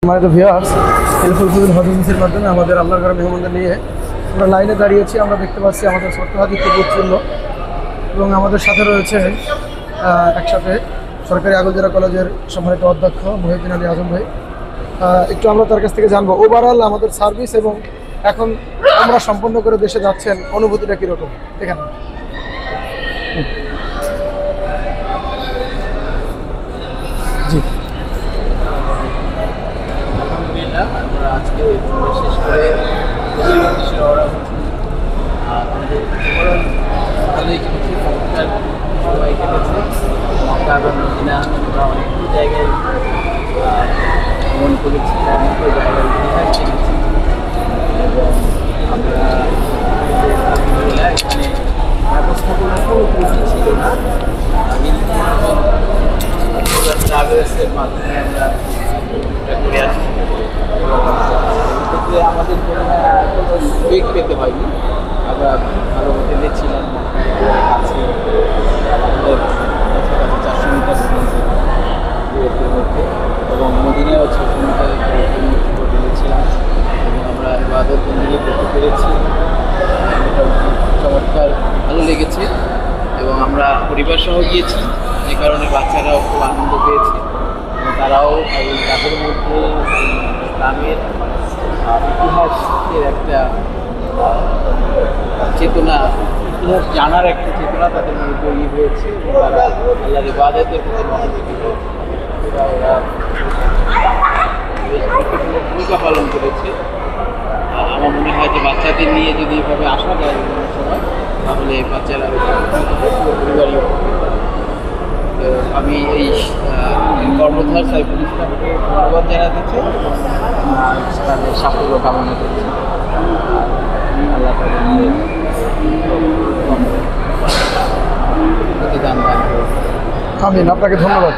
আমাদের viewers helpful ফুল হজমিসের মাধ্যমে আমাদের আল্লাহর ঘরে মেহমানদের নিয়ে আমরা লাইনে দাঁড়িয়েছি। আমরা দেখতে পাচ্ছি আমাদের ছোট্ট হাদিকে পৌঁছল এবং আমাদের সাথে রয়েছে একসাথে সরকারি আগলজোড়া কলেজের সম্মানিত অধ্যক্ষ মহিউদ্দিন আলী আজম ভাই। একটু আমরা তার কাছ থেকে জানবো ওভারঅল আমাদের সার্ভিস এবং এখন আমরা সম্পন্ন করে দেশে যাচ্ছেন অনুভূতিটা কীরকম এখানে। জি আমরা আজকে শেষ করে ভালোই কেটেছে, চমৎকার সবাই কেটেছে। মক্কা এবং মদিনা আমরা অনেকগুলো জায়গায় ভ্রমণ করেছি, অনেকগুলো জায়গায় ইতিহাস শিখেছি এবং আমরা আলহামদুলিল্লাহ এখানে ব্যবস্থাপনা কোনো ত্রুটি ছিল না। ট্রাভেলসের মাধ্যমে আমরা করে আসছি। এক্ষেত্রে আমাদের কোনো বেগ পেতে হয়নি। আমরা ভালো হোটেলে ছিলাম, কাছে আমাদের কাছাকাছি 400 মিটার দূরত্বের মধ্যে এবং মদিনায়ও 600 মিটার দূরত্বের মধ্যে হোটেলে ছিলাম এবং আমরা ইবাদত বন্দেগী করতে পেরেছি। মোটামুটি চমৎকার ভালো লেগেছে এবং আমরা পরিবার সহ গিয়েছি, যে কারণে বাচ্চারাও খুব আনন্দ পেয়েছে এবং তারাও তাদের মধ্যে ইসলামের ইতিহাসের একটা চেতনা, ইতিহাস জানার একটা চেতনা তাদের মধ্যে তৈরি হয়েছে এবং তারা আল্লাহর ইবাদতের প্রতি মনোযোগী হয়েছে। ওরা বেশ গুরুত্বপূর্ণ ভূমিকা পালন করেছে। আমার মনে হয় যে বাচ্চাদের নিয়ে যদি এভাবে আসা যায় বিভিন্ন সময়, তাহলে বাচ্চারা পরিবারই। আমি এই কর্মধার সাইফুল ইসলামকে ধন্যবাদ জানাতে চাই, তাদের সাফল্য কামনা করছি। আল্লাহ তাদের প্রতিদান দান করুন। আমিন। আপনাকে ধন্যবাদ।